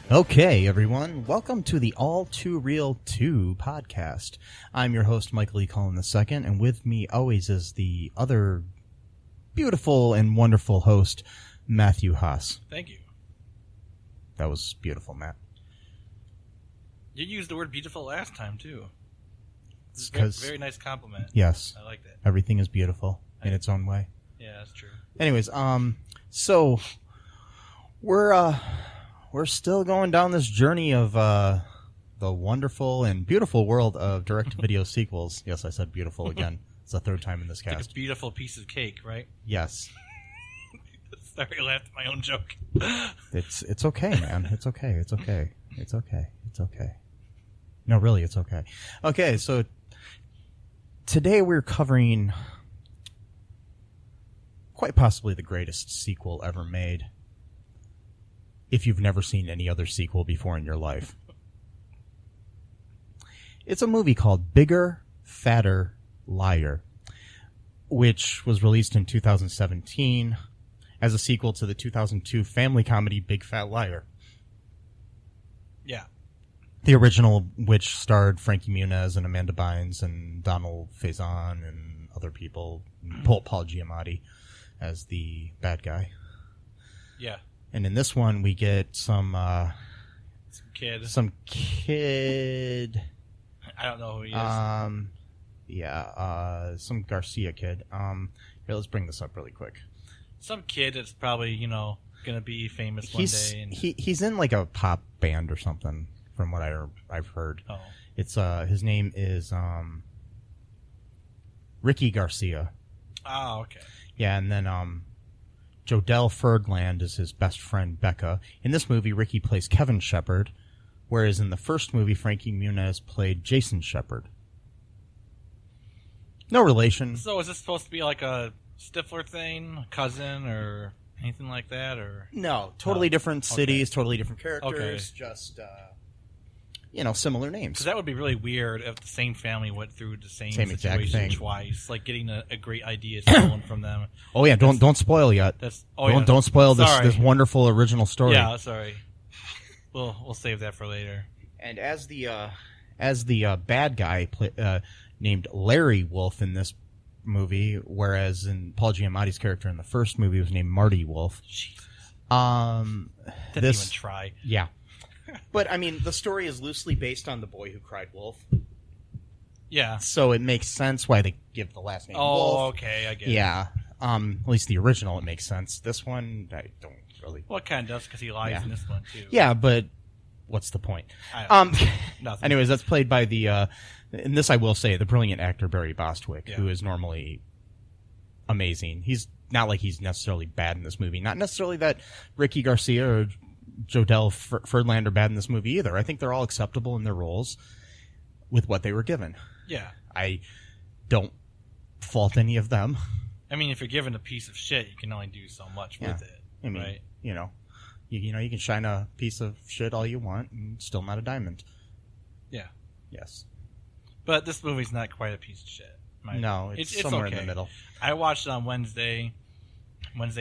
Okay, everyone. Welcome to the All2ReelToo podcast. I'm your host, Michael E. Cullen II, and with me always is the other beautiful and wonderful host, Matthew Haas. Thank you. That was beautiful, Matt. You used the word beautiful last time, too. Very nice compliment. Yes. I like that. Everything is beautiful in its own way. Yeah, that's true. Anyways, so we're still going down this journey of the wonderful and beautiful world of direct-to-video sequels. Yes, I said beautiful again. It's the third time in this cast. Like a beautiful piece of cake, right? Yes. Sorry, I laughed at my own joke. It's okay, man. It's okay. It's okay. It's okay. It's okay. No, really, it's okay. Okay, so today we're covering quite possibly the greatest sequel ever made. If you've never seen any other sequel before in your life. It's a movie called Bigger, Fatter, Liar, which was released in 2017 as a sequel to the 2002 family comedy Big Fat Liar. Yeah. The original, which starred Frankie Muniz and Amanda Bynes and Donald Faison and other people, Paul Giamatti as the bad guy. Yeah. And in this one, we get some kid. I don't know who he is. Some Garcia kid. Here, let's bring this up really quick. Some kid that's probably, going to be famous one day. And he's in like a pop band or something, from what I've heard. Oh. It's his name is Ricky Garcia. Oh, okay. Yeah, and then Jodelle Fergland is his best friend, Becca. In this movie, Ricky plays Kevin Shepard, whereas in the first movie, Frankie Muniz played Jason Shepard. No relation. So is this supposed to be like a Stifler thing, a cousin, or anything like that? Or No, totally different cities, okay. Totally different characters, Okay. just, similar names. Because that would be really weird if the same family went through the same exact situation thing. Twice, like getting a great idea stolen from them. Oh yeah, don't spoil yet. Don't spoil this wonderful original story. Yeah, sorry. We'll save that for later. And as the bad guy named Larry Wolf in this movie, whereas in Paul Giamatti's character in the first movie was named Marty Wolf. Jesus. Didn't even try. Yeah. But, I mean, the story is loosely based on The Boy Who Cried Wolf. Yeah. So it makes sense why they give the last name Wolf. Oh, okay, I get it. Yeah. At least the original, it makes sense. This one, I don't really. Well, it kind of does, because he lies in this one, too. Yeah, but what's the point? Nothing. Anyways, that's played by in this I will say, the brilliant actor Barry Bostwick, who is normally amazing. He's not like he's necessarily bad in this movie. Not necessarily that Ricky Garcia or Jodelle Fergland are bad in this movie either. I think they're all acceptable in their roles with what they were given. Yeah. I don't fault any of them. I mean, if you're given a piece of shit, you can only do so much with it. I mean, right? you can shine a piece of shit all you want and still not a diamond. Yeah. Yes. But this movie's not quite a piece of shit. No, it's somewhere okay. in the middle. I watched it on Wednesday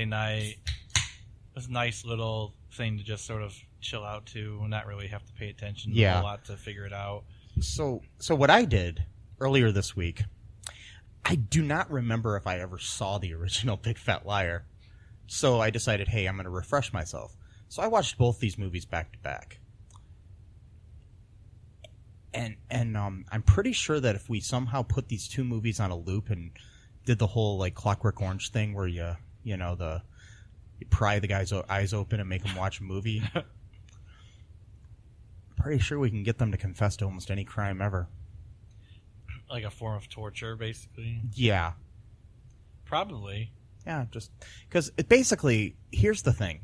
night. It was a nice little thing to just sort of chill out to and not really have to pay attention to a lot to figure it out. So what I did earlier this week, I do not remember if I ever saw the original Big Fat Liar. So I decided, hey, I'm going to refresh myself. So I watched both these movies back to back. And I'm pretty sure that if we somehow put these two movies on a loop and did the whole like Clockwork Orange thing where the You pry the guy's eyes open and make him watch a movie. Pretty sure we can get them to confess to almost any crime ever. Like a form of torture, basically? Yeah. Probably. Yeah, just... Because basically, here's the thing.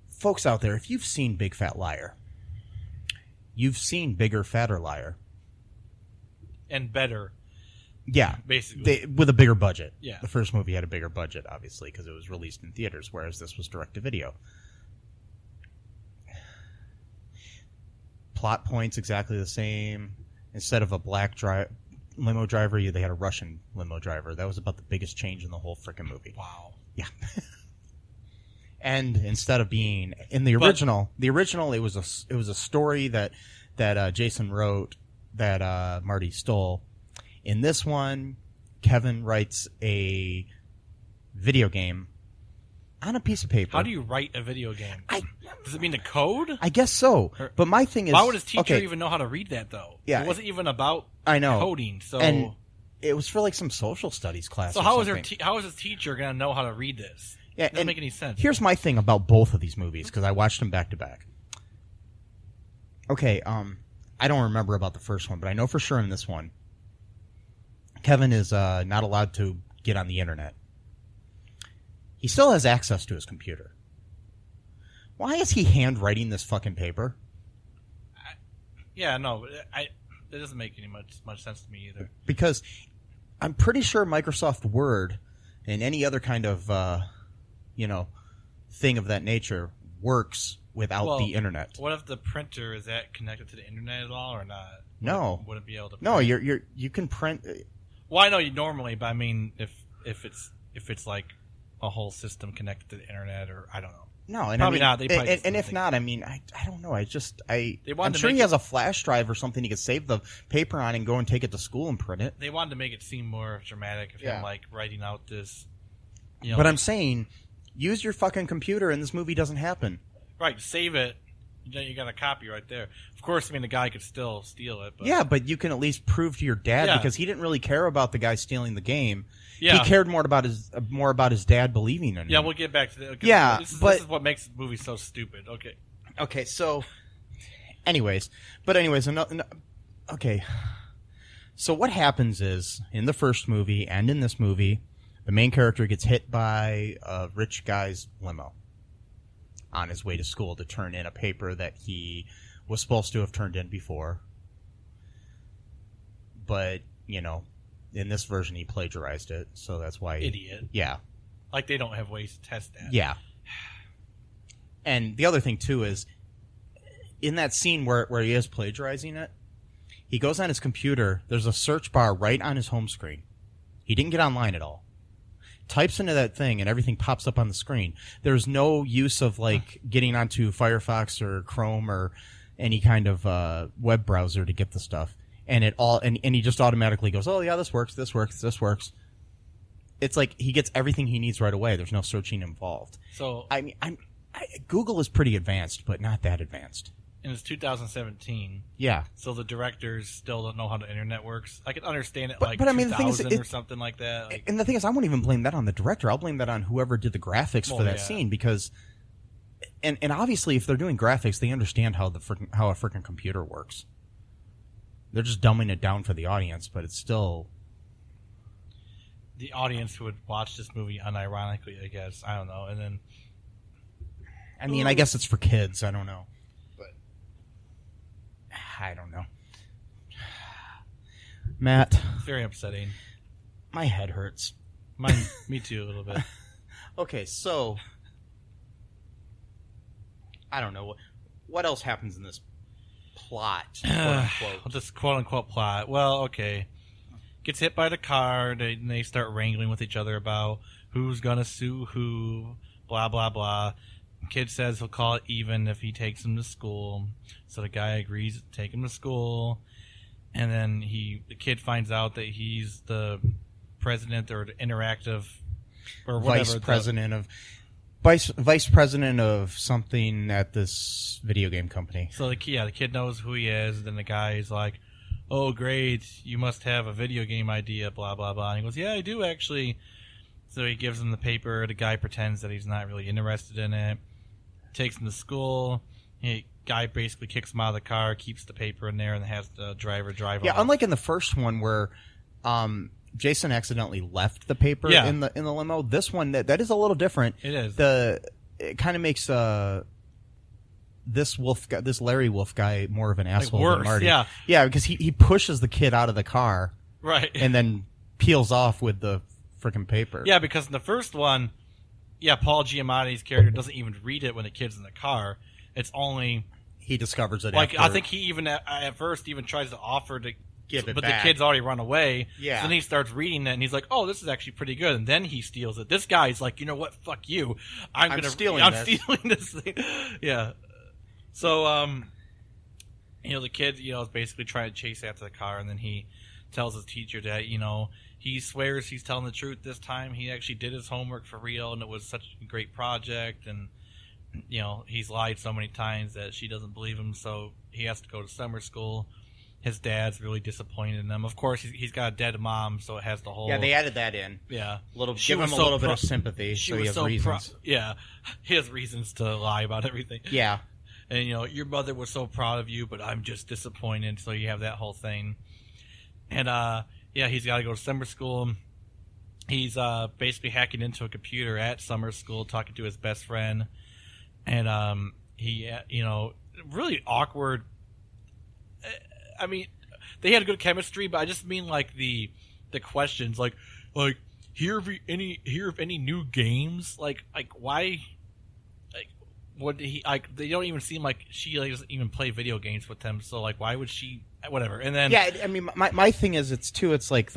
Folks out there, if you've seen Big Fat Liar, you've seen Bigger, Fatter Liar. And better. Yeah. Basically. With a bigger budget. Yeah. The first movie had a bigger budget, obviously, because it was released in theaters, whereas this was direct-to-video. Plot points exactly the same. Instead of a black limo driver, they had a Russian limo driver. That was about the biggest change in the whole freaking movie. Wow. Yeah. And instead of being in the original, it was a story that Jason wrote that Marty stole. In this one, Kevin writes a video game on a piece of paper. How do you write a video game? Does it mean the code? I guess so. But my thing is, why would his teacher even know how to read that, though? Yeah, it wasn't even about coding. So and it was for like some social studies class. So how is his teacher going to know how to read this? Yeah, it doesn't make any sense. Here's my thing about both of these movies, because I watched them back to back. Okay, I don't remember about the first one, but I know for sure in this one, Kevin is not allowed to get on the internet. He still has access to his computer. Why is he handwriting this fucking paper? It doesn't make any much sense to me either. Because I'm pretty sure Microsoft Word and any other kind of thing of that nature works without the internet. What if the printer is that connected to the internet at all or not? No. Wouldn't be able to print? No, you can print. Well, I know you normally, but I mean if it's like a whole system connected to the internet, or I don't know. No, and probably I mean, not. And if not, I mean, I don't know. I'm sure he has a flash drive or something he could save the paper on and go and take it to school and print it. They wanted to make it seem more dramatic of him like writing out this. But I'm saying, use your fucking computer, and this movie doesn't happen. Right, save it. You got a copy right there. Of course, I mean the guy could still steal it. But... Yeah, but you can at least prove to your dad because he didn't really care about the guy stealing the game. Yeah. He cared more about his dad believing in him. Yeah, we'll get back to that. Yeah, this is what makes the movie so stupid. Okay, so, anyways, okay. So what happens is, in the first movie and in this movie, the main character gets hit by a rich guy's limo on his way to school to turn in a paper that he was supposed to have turned in before. But, in this version he plagiarized it, so that's why... Idiot. Yeah. Like they don't have ways to test that. Yeah. And the other thing, too, is in that scene where he is plagiarizing it, he goes on his computer, there's a search bar right on his home screen. He didn't get online at all. Types into that thing and everything pops up on the screen. There's no use of getting onto Firefox or Chrome or any kind of web browser to get the stuff. And he just automatically goes, oh yeah, this works. It's like he gets everything he needs right away. There's no searching involved. So I mean, Google is pretty advanced, but not that advanced. And it's 2017. Yeah. So the directors still don't know how the internet works. I could understand it but I mean, 2000 or something like that. And the thing is, I won't even blame that on the director. I'll blame that on whoever did the graphics for that scene because, and obviously, if they're doing graphics, they understand how a freaking computer works. They're just dumbing it down for the audience, but it's still the audience who would watch this movie unironically, I guess. I don't know. And then, I mean, I guess it's for kids. I don't know. I don't know. Matt. It's very upsetting. My head hurts. Me too, a little bit. Okay, so I don't know what else happens in this plot, quote unquote. This quote unquote plot. Well, okay. Gets hit by the car. They start wrangling with each other about who's gonna sue who. Blah blah blah. Kid says he'll call it even if he takes him to school. So the guy agrees to take him to school. And then the kid finds out that he's the president or the interactive or whatever. Vice president of something at this video game company. So the kid knows who he is. And then the guy is like, oh, great. You must have a video game idea, blah, blah, blah. And he goes, yeah, I do actually. So he gives him the paper. The guy pretends that he's not really interested in it. Takes him to school. Guy basically kicks him out of the car, keeps the paper in there, and has the driver drive off. Yeah, unlike in the first one where Jason accidentally left the paper in the limo, this one that is a little different. It is. It kind of makes this Larry Wolf guy more of an asshole than Marty. Yeah, because he pushes the kid out of the car, right, and then peels off with the freaking paper. Yeah, because in the first one, Paul Giamatti's character doesn't even read it when the kid's in the car. It's only he discovers it. Like after. I think he even at first even tries to offer to give it but back. The kid's already run away. Yeah. So then he starts reading it, and he's like, "Oh, this is actually pretty good." And then he steals it. This guy's like, "You know what? Fuck you. I'm stealing this thing." Yeah. So the kid is basically trying to chase after the car, and then he tells his teacher that he swears he's telling the truth this time. He actually did his homework for real, and it was such a great project. And, he's lied so many times that she doesn't believe him, so he has to go to summer school. His dad's really disappointed in him. Of course, he's got a dead mom, so it has the whole... Yeah, they added that in. Yeah. Give him a little bit of sympathy, so he has reasons. Yeah, he has reasons to lie about everything. Yeah. And, your mother was so proud of you, but I'm just disappointed, so you have that whole thing. And, he's got to go to summer school. He's basically hacking into a computer at summer school, talking to his best friend. And he, really awkward. I mean, they had good chemistry, but I just mean like the questions, like hear of any new games, like why, like what he like they don't even seem like she doesn't even play video games with them. So like why would she? Whatever. And then I mean, my thing is it's like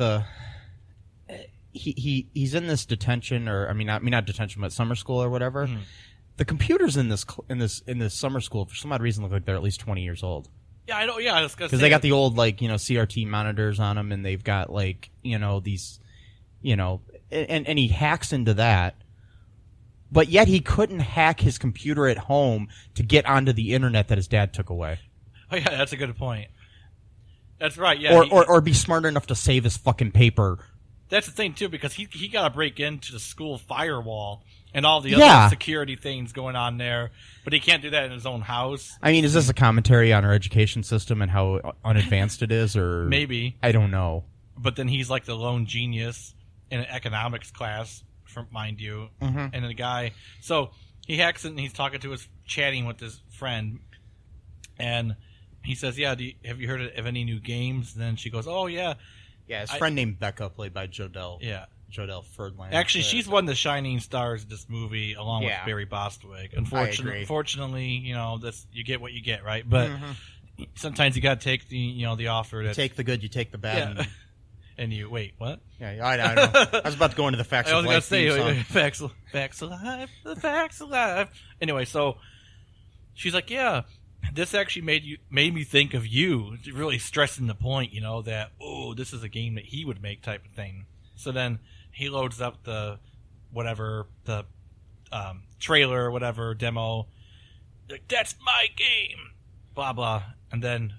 he's in this detention not detention but summer school or whatever. Mm-hmm. The computers in this summer school for some odd reason look like they're at least 20 years old. Yeah, I know. Yeah, because they got the old CRT monitors on them, and they've got these, and he hacks into that, but yet he couldn't hack his computer at home to get onto the internet that his dad took away. Oh yeah, that's a good point. That's right. Yeah, or be smart enough to save his fucking paper. That's the thing too, because he got to break into the school firewall and all the other security things going on there, but he can't do that in his own house. I mean, is this a commentary on our education system and how unadvanced it is, or maybe? I don't know. But then he's like the lone genius in an economics class, mind you, mm-hmm. and then the guy. So he hacks it and he's chatting with his friend, and he says, "Yeah, have you heard of any new games?" And then she goes, "Oh yeah." Yeah, his friend named Becca, played by Jodelle. Yeah. Jodelle Ferdland. Actually, she's one of the shining stars of this movie, along with Barry Bostwick. Unfortunately, you get what you get, right? But sometimes you got to take the offer. You take the good, you take the bad. Yeah. And you wait, what? Yeah, I know. I was about to go into the facts of life. I was going to say facts of life, the facts of life. Anyway, so she's like, yeah. This actually made me think of you, really stressing the point, that, this is a game that he would make type of thing. So then he loads up the trailer or whatever, demo. Like, that's my game! Blah, blah. And then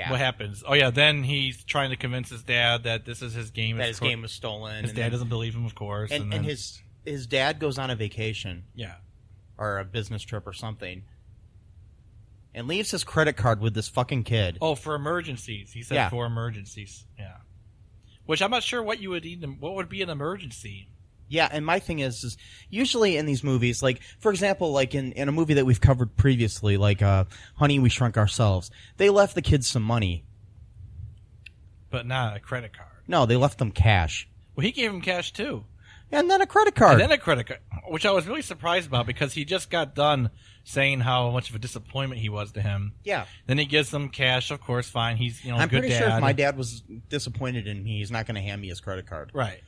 what happens? Oh, yeah, then he's trying to convince his dad that this is his game. That his game was stolen. His dad doesn't believe him, of course. And his dad goes on a vacation. Yeah. Or a business trip or something. And leaves his credit card with this fucking kid. Oh, for emergencies. He said for emergencies. Yeah. Which I'm not sure what you would need. What would be an emergency? Yeah, and my thing is usually in these movies, like, for example, like in a movie that we've covered previously, like Honey, We Shrunk Ourselves, they left the kids some money. But not a credit card. No, they left them cash. Well, he gave him cash, too. And then a credit card. Which I was really surprised about, because he just got done saying how much of a disappointment he was to him. Yeah. Then he gives them cash, of course, fine. He's, a good dad. I'm pretty sure if my dad was disappointed in me, he's not going to hand me his credit card. Right.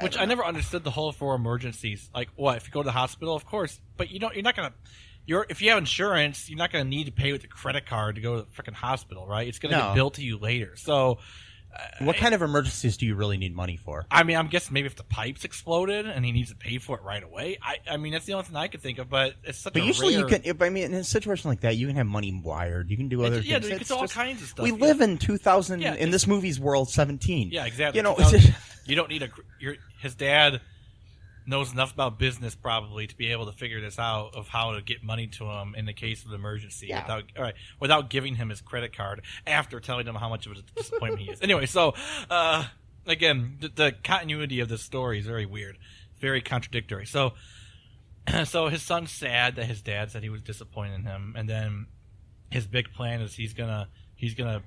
Which I never understood the whole for emergencies. Like, what, if you go to the hospital, of course. But you're not going to... If you have insurance, you're not going to need to pay with a credit card to go to the freaking hospital, right? It's going to get billed to you later. So... what kind of emergencies do you really need money for? I mean, I'm guessing maybe if the pipes exploded and he needs to pay for it right away. I mean, that's the only thing I could think of. But it's such. But usually you can. I mean, in a situation like that, you can have money wired. You can do other things. Yeah, you can do all kinds of stuff. We live in 2000 in this movie's world, 17. Yeah, exactly. You don't need his dad knows enough about business probably to be able to figure this out of how to get money to him in the case of an emergency without giving him his credit card after telling him how much of a disappointment he is. Anyway, so again, the continuity of this story is very weird, very contradictory. So his son's sad that his dad said he was disappointed in him, and then his big plan is he's gonna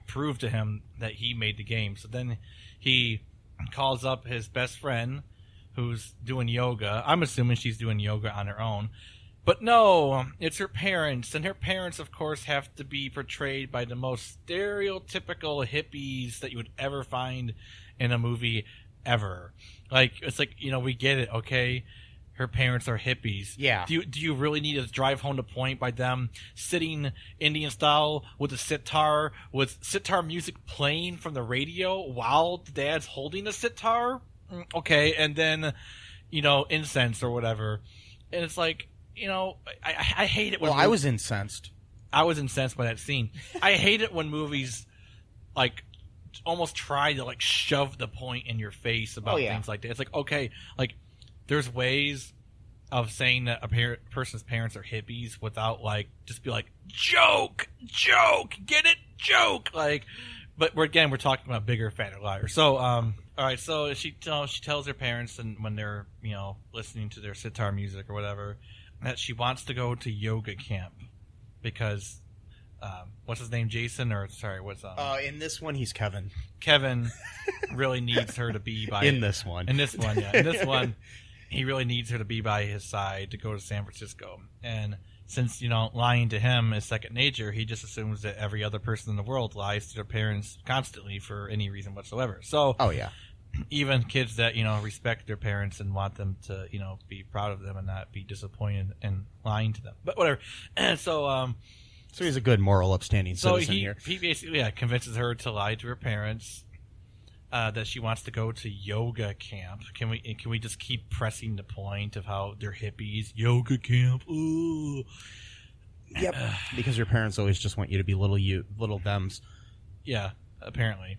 prove to him that he made the game. So then he calls up his best friend who's doing yoga. I'm assuming she's doing yoga on her own. But no, it's her parents. And her parents, of course, have to be portrayed by the most stereotypical hippies that you would ever find in a movie ever. Like, it's like, we get it, okay? Her parents are hippies. Yeah. Do you really need to drive home the point by them sitting Indian style with a sitar, with sitar music playing from the radio while the dad's holding the sitar? Okay, and then, incense or whatever. And it's like, I hate it when... Well, I was incensed. I was incensed by that scene. I hate it when movies, almost try to, shove the point in your face about things like that. It's like, okay, there's ways of saying that a person's parents are hippies without, just be like, joke, get it, joke! But we're talking about bigger, fatter liars. So, all right. So she tells her parents, and when they're listening to their sitar music or whatever, that she wants to go to yoga camp because what's his name, Jason, or sorry, what's in this one he's Kevin. Kevin really needs her to be by in this one, he really needs her to be by his side to go to San Francisco. And since, lying to him is second nature, he just assumes that every other person in the world lies to their parents constantly for any reason whatsoever. So, even kids that, respect their parents and want them to, be proud of them and not be disappointed in lying to them. But whatever. And so he's a good moral upstanding citizen here. He basically, convinces her to lie to her parents. That she wants to go to yoga camp. Can we just keep pressing the point of how they're hippies? Yoga camp. Ooh. Yep. Because your parents always just want you to be little thems. Yeah, apparently.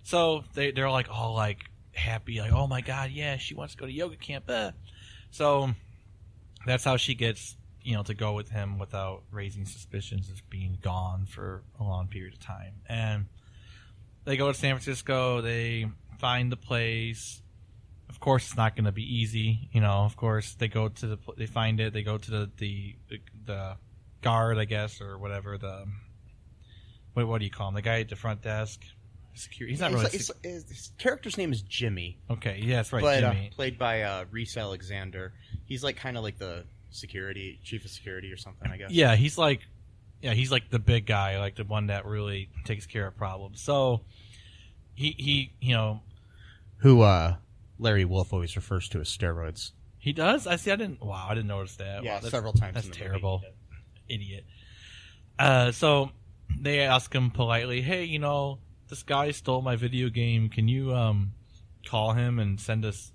So they're all happy, oh my god, yeah, she wants to go to yoga camp. So that's how she gets to go with him without raising suspicions of being gone for a long period of time. And they go to San Francisco. They find the place. Of course, it's not going to be easy. Of course, they find it. They go to the guard, I guess, or whatever. What do you call him? The guy at the front desk. Security. He's not really. His character's name is Jimmy. Okay, yeah, that's right, but, Jimmy. Played by Reese Alexander. He's kind of like the chief of security or something, I guess. Yeah, he's the big guy, the one that really takes care of problems. So he who Larry Wolf always refers to as steroids. He does? I didn't notice that. Yeah, wow, several times. That's in the terrible. Movie. Idiot. So they ask him politely, "Hey, this guy stole my video game. Can you call him and send us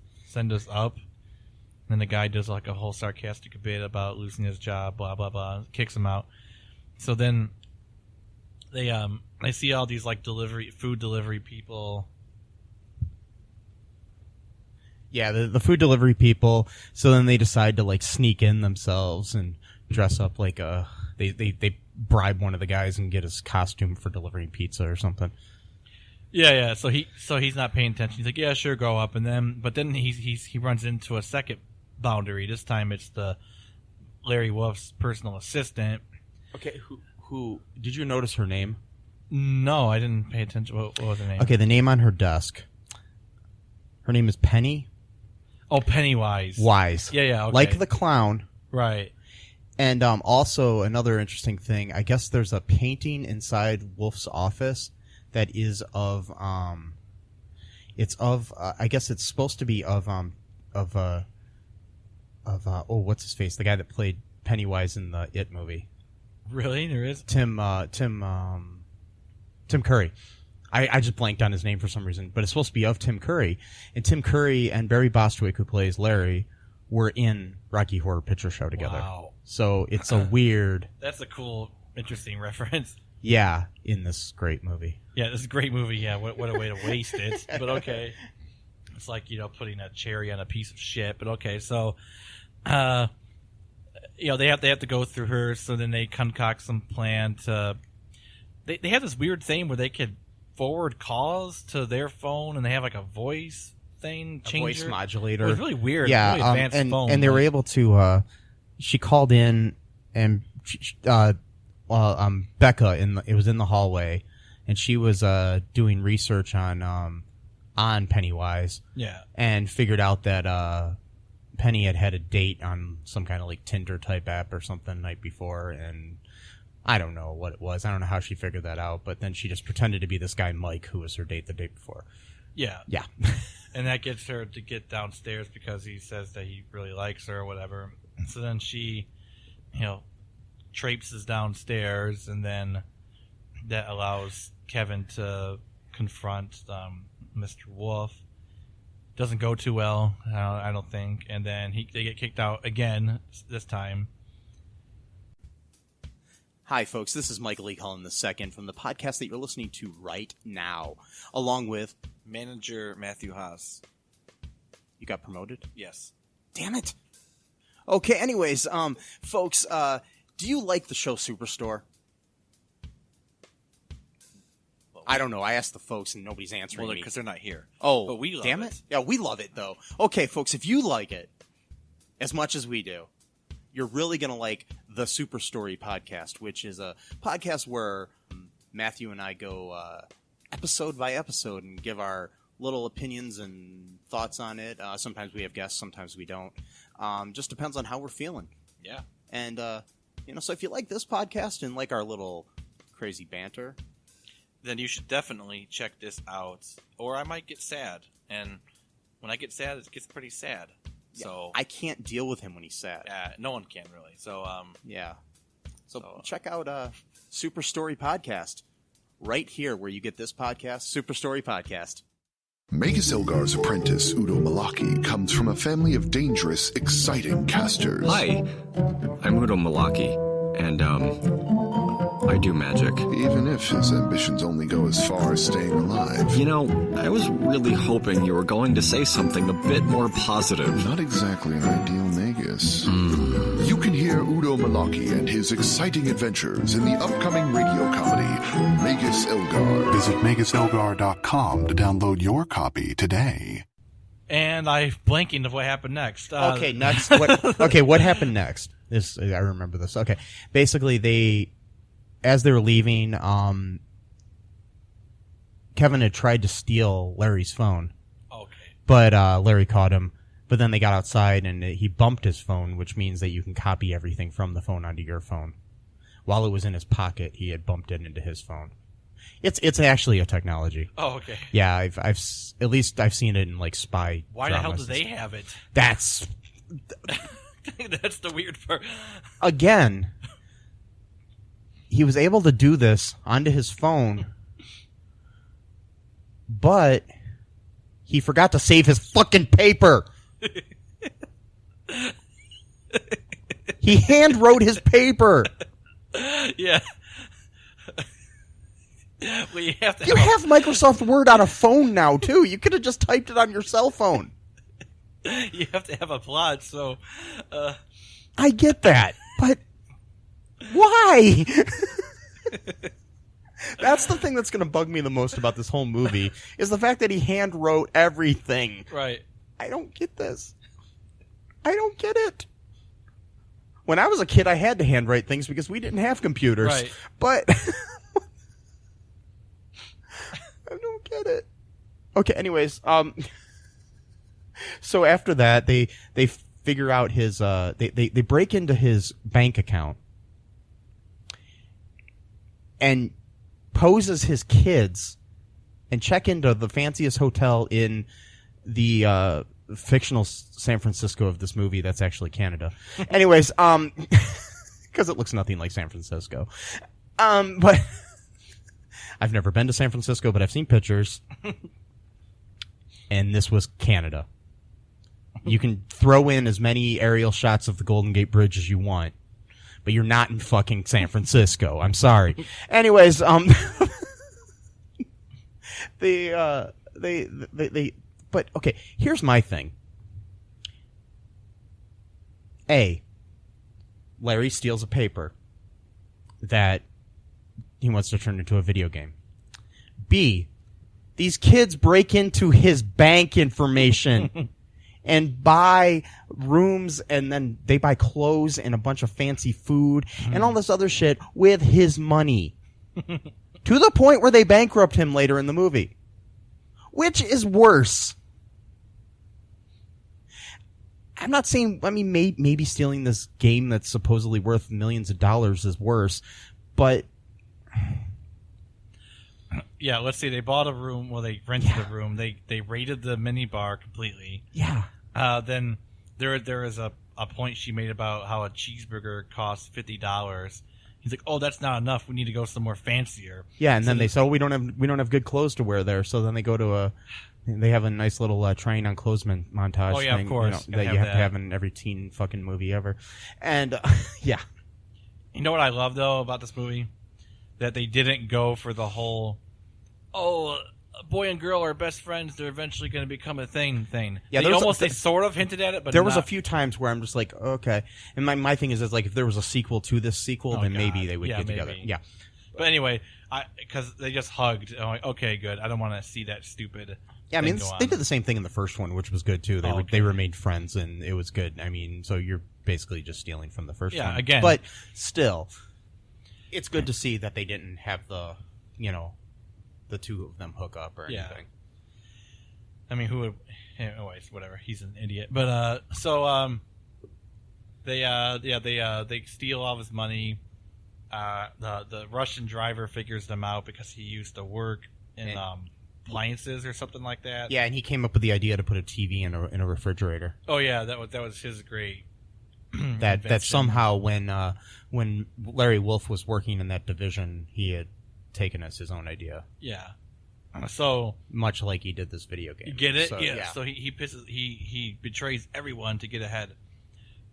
up?" And the guy does a whole sarcastic bit about losing his job, blah blah blah, kicks him out. So then they see all these food delivery people. Yeah, the food delivery people. So then they decide to sneak in themselves and dress up like they bribe one of the guys and get his costume for delivering pizza or something. Yeah. So he's not paying attention. He's like, yeah, sure, go up. But then he runs into a second boundary. This time it's the Larry Wolf's personal assistant. Okay, who did you notice her name? No, I didn't pay attention. What was her name? Okay, the name on her desk. Her name is Penny. Oh, Pennywise. Wise. Yeah, okay. Like the clown. Right. And also another interesting thing, I guess there's a painting inside Wolf's office that is of I guess it's supposed to be of what's his face? The guy that played Pennywise in the It movie. Really? There is? Tim Curry. I just blanked on his name for some reason, but it's supposed to be of Tim Curry. And Tim Curry and Barry Bostwick, who plays Larry, were in Rocky Horror Picture Show together. Wow. So it's a weird... That's a cool, interesting reference. Yeah, in this great movie. Yeah, this is a great movie. Yeah, what a way to waste it. But okay. It's like, putting a cherry on a piece of shit. But okay, so, they have to go through her. So then they concoct some plan to. They have this weird thing where they could forward calls to their phone, and they have like a voice thing, a voice modulator. It was really weird. Yeah, really advanced phone. And they were able to. She called in, and Becca it was in the hallway, and she was doing research on Pennywise. Yeah, and figured out that Penny had a date on some kind of like Tinder type app or something the night before, and I don't know what it was. I don't know how she figured that out, but then she just pretended to be this guy Mike who was her date the day before. Yeah. And that gets her to get downstairs because he says that he really likes her or whatever. So then she, traipses downstairs, and then that allows Kevin to confront Mr. Wolf. Doesn't go too well, I don't think. And then they get kicked out again this time. Hi, folks. This is Michael E. Cullen II from the podcast that you're listening to right now, along with manager Matthew Haas. You got promoted? Yes. Damn it. Okay, anyways, folks, do you like the show Superstore? Well, I don't know. I asked the folks and nobody's answering me. Because they're not here. Oh, but we love damn it. Yeah, we love it, though. Okay, folks, if you like it as much as we do, you're really going to like the Super Story podcast, which is a podcast where Matthew and I go episode by episode and give our little opinions and thoughts on it. Sometimes we have guests, sometimes we don't. Just depends on how we're feeling. Yeah. And, so if you like this podcast and like our little crazy banter, then you should definitely check this out. Or I might get sad. And when I get sad, it gets pretty sad. Yeah, so I can't deal with him when he's sad. No one can really. So yeah. So check out Super Story Podcast right here where you get this podcast, Super Story Podcast. Magus Elgar's apprentice, Udo Malaki, comes from a family of dangerous, exciting casters. Hi, I'm Udo Malaki, and, I do magic. Even if his ambitions only go as far as staying alive. I was really hoping you were going to say something a bit more positive. Not exactly an ideal Magus. You can hear Udo Malaki and his exciting adventures in the upcoming radio comedy, Magus Elgar. Visit MagusElgar.com to download your copy today. And I'm blanking of what happened next. Okay, next. What happened next? I remember this. Okay. Basically, as they were leaving, Kevin had tried to steal Larry's phone. Okay. But Larry caught him. But then they got outside and he bumped his phone, which means that you can copy everything from the phone onto your phone. While it was in his pocket, he had bumped it into his phone. It's actually a technology. Oh, okay. Yeah, I've seen it in like spy. Why the hell do they have it? That's that's the weird part. Again, he was able to do this onto his phone, but he forgot to save his fucking paper. He hand wrote his paper. Yeah. Well, you have Microsoft Word on a phone now too. You could have just typed it on your cell phone. You have to have a plot, so I get that, but why? That's the thing that's going to bug me the most about this whole movie is the fact that he hand wrote everything. Right. I don't get this. I don't get it. When I was a kid, I had to handwrite things because we didn't have computers. Right. But I don't get it. Okay, anyways, so after that, they figure out his they break into his bank account and pose as his kids and check into the fanciest hotel in the fictional San Francisco of this movie. That's actually Canada. Anyways, because it looks nothing like San Francisco. But I've never been to San Francisco, but I've seen pictures. And this was Canada. You can throw in as many aerial shots of the Golden Gate Bridge as you want, but you're not in fucking San Francisco. I'm sorry. Anyways, they But, okay, here's my thing. A, Larry steals a paper that he wants to turn into a video game. B, these kids break into his bank information and buy rooms, and then they buy clothes and a bunch of fancy food and all this other shit with his money. To the point where they bankrupt him later in the movie. Which is worse? I'm not saying, I mean, maybe stealing this game that's supposedly worth millions of dollars is worse, but... Yeah, let's say they bought a room, well, they rented a room, they raided the minibar completely. Yeah. Then there is a point she made about how a cheeseburger costs $50. He's like, oh, that's not enough, we need to go somewhere fancier. Yeah, and so then they said, oh, we don't have good clothes to wear there, so then they go to they have a nice little trying on clothes montage. Oh, yeah, thing, of course. that you have to have in every teen fucking movie ever. And, yeah. You know what I love, though, about this movie? That they didn't go for the whole, oh, a boy and girl are best friends, they're eventually going to become a thing. Yeah, they sort of hinted at it, but there was a few times where I'm just like, okay. And my thing is like, if there was a sequel to this sequel, then maybe they would get together. Yeah. But anyway, because they just hugged. I'm like, okay, good. I don't want to see that stupid. Yeah, I mean, they did the same thing in the first one, which was good too. They remained friends, and it was good. I mean, so you're basically just stealing from the first one. Yeah, again. But still, it's good to see that they didn't have the two of them hook up or anything. I mean, who would? Anyways, whatever. He's an idiot. But they steal all of his money. The Russian driver figures them out because he used to work in appliances or something like that. Yeah, and he came up with the idea to put a TV in a refrigerator. Oh yeah, that was his great. that somehow when Larry Wolf was working in that division, he had taken as his own idea. Yeah. So much like he did this video game. You get it? So, yeah. So he betrays everyone to get ahead.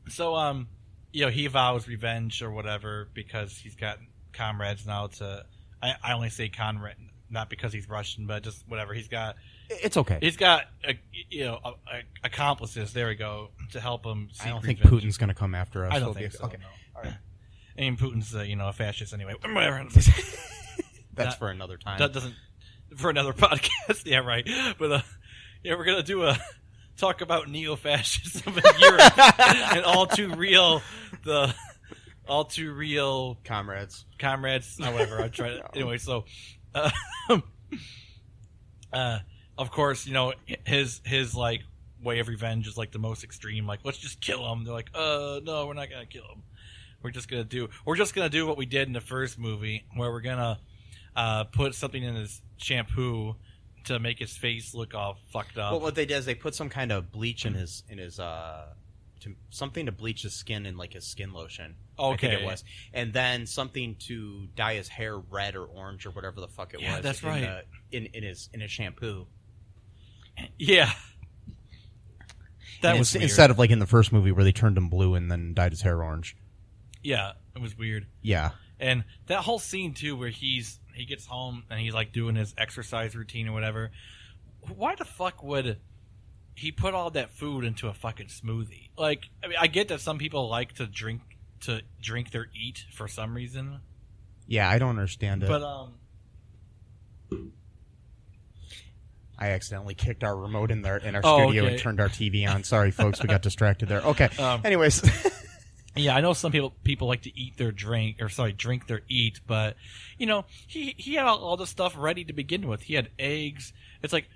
So he vows revenge or whatever because he's got comrades now to. I only say comrade not because he's Russian, but just whatever he's got. It's okay. He's got accomplices. There we go to help him. I don't think Putin's going to come after us. I don't think so. Okay. No. All right. I mean, Putin's a fascist anyway. Whatever. That's for another time. That doesn't for another podcast. Yeah, right. But we're gonna do talk about neo-fascism in Europe and all too real comrades. Whatever. I tried it anyway. So, of course, his like way of revenge is like the most extreme. Like, let's just kill him. They're like, no, we're not gonna kill him. We're just gonna do what we did in the first movie, where we're gonna put something in his shampoo to make his face look all fucked up. Well, what they did is they put some kind of bleach in his something to bleach his skin in like his skin lotion. Okay. I think it was, and then something to dye his hair red or orange or whatever the fuck it was. That's right. In his shampoo. Yeah. That was weird. Instead of like in the first movie where they turned him blue and then dyed his hair orange. Yeah, it was weird. Yeah. And that whole scene too, where he gets home and he's like doing his exercise routine or whatever. Why the fuck would he put all that food into a fucking smoothie? Like, I mean, I get that some people like to drink their eat for some reason. Yeah, I don't understand it. But I accidentally kicked our remote in our studio and turned our TV on. Sorry, folks, we got distracted there. Okay. Anyways. Yeah, I know some people like to drink their eat, but he had all the stuff ready to begin with. He had eggs,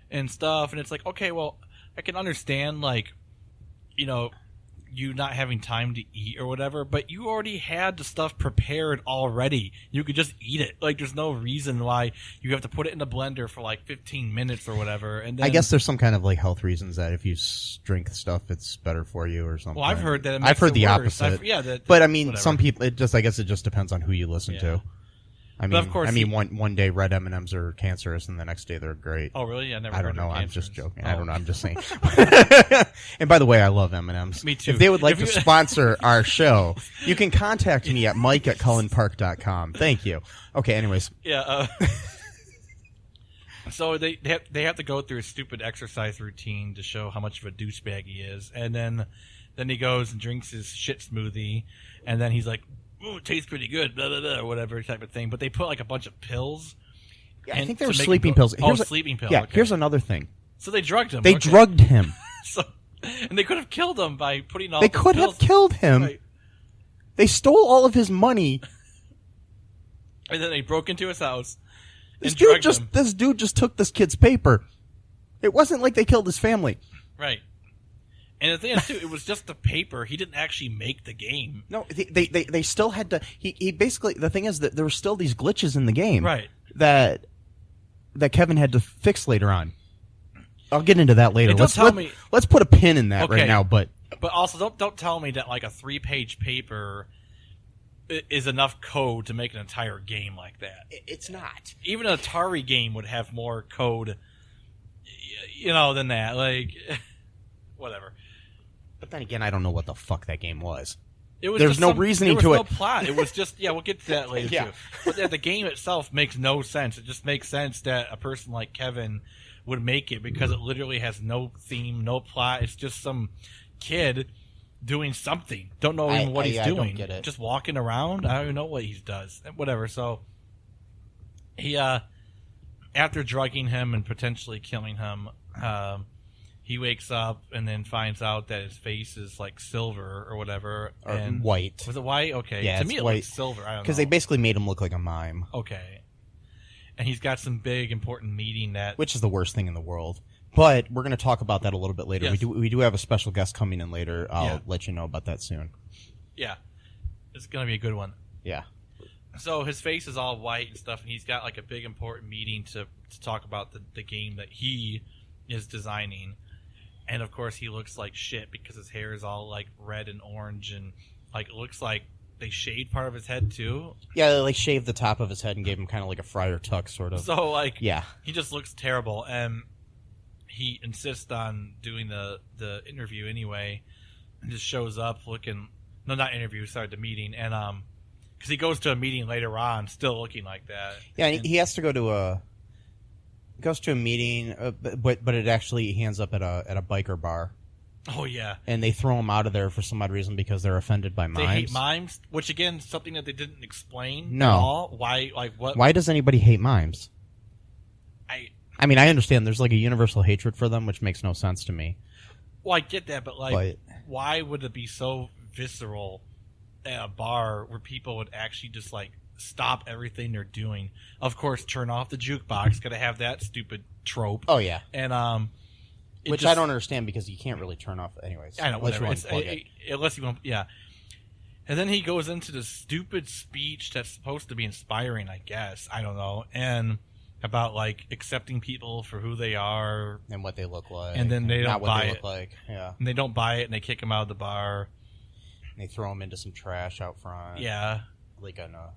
and stuff, and it's like, okay, well, I can understand you not having time to eat or whatever, but you already had the stuff prepared already. You could just eat it. Like, there's no reason why you have to put it in the blender for like 15 minutes or whatever. And then, I guess there's some kind of like health reasons that if you drink stuff, it's better for you or something. Well, I've heard that. I've heard the opposite. But I mean, whatever. Some people. I guess it just depends on who you listen to. I mean, of course, one day red M&Ms are cancerous, and the next day they're great. Oh, really? I don't know. I'm just joking. I don't know. I'm just saying. And by the way, I love M&Ms. Me too. If they would like to sponsor our show, you can contact me at mike@cullenpark.com. Thank you. Okay. Anyways. Yeah. So they have to go through a stupid exercise routine to show how much of a douchebag he is, and then he goes and drinks his shit smoothie, and then he's like, "Ooh, it tastes pretty good," blah blah blah, or whatever type of thing. But they put like a bunch of pills. Yeah, I think they were sleeping pills. Sleeping pills. Yeah, okay. here's another thing. So they drugged him. They drugged him. And they could have killed him by putting all. They could have killed him. Right. They stole all of his money. And then they broke into his house. This dude just took this kid's paper. It wasn't like they killed his family. Right. And the thing is, too, it was just the paper. He didn't actually make the game. No, they still had to. He basically, the thing is that there were still these glitches in the game, Right? That Kevin had to fix later on. I'll get into that later. Let's put a pin in that right now. But also don't tell me that like a 3-page paper is enough code to make an entire game like that. It's not. Even an Atari game would have more code, than that. Like, whatever. But then again, I don't know what the fuck that game was. There's no reasoning to it. There was no plot. It was just, we'll get to that later too. But the game itself makes no sense. It just makes sense that a person like Kevin would make it because it literally has no theme, no plot. It's just some kid doing something. Don't know even what he's doing. Don't get it. Just walking around. I don't even know what he does. Whatever. So he, after drugging him and potentially killing him, he wakes up and then finds out that his face is like silver or whatever. Or and white. Was it white? Okay. Yeah, to me it white. looks silver. I don't know. Because they basically made him look like a mime. Okay. And he's got some big important meeting which is the worst thing in the world. But we're going to talk about that a little bit later. Yes. We do have a special guest coming in later. I'll let you know about that soon. Yeah. It's going to be a good one. Yeah. So his face is all white and stuff, and he's got like a big important meeting to talk about the game that he is designing. And of course he looks like shit because his hair is all like red and orange, and like it looks like they shaved part of his head too. Yeah, they like shaved the top of his head and gave him kind of like a Friar Tuck sort of. So like, yeah, he just looks terrible, and he insists on doing the interview anyway, and just shows up looking. No, not interview. Sorry, the meeting, and because he goes to a meeting later on, still looking like that. Yeah, and he has to go to a meeting, but it actually he ends up at a biker bar. Oh yeah, and they throw him out of there for some odd reason because they're offended by mimes. They hate mimes, which again, something that they didn't explain. No, at all. Why? Like what? Why does anybody hate mimes? I mean, I understand there's like a universal hatred for them, which makes no sense to me. Well, I get that, but why would it be so visceral at a bar where people would actually just like stop everything they're doing? Of course, turn off the jukebox. Got to have that stupid trope. Oh yeah, and which I don't understand because you can't really turn off anyways. I know, whatever. Unless you want, yeah. And then he goes into this stupid speech that's supposed to be inspiring, I guess. I don't know. And about like accepting people for who they are and what they look like, and then they don't buy it. Like. Yeah, and they don't buy it, and they kick him out of the bar. And they throw him into some trash out front. Yeah, like on a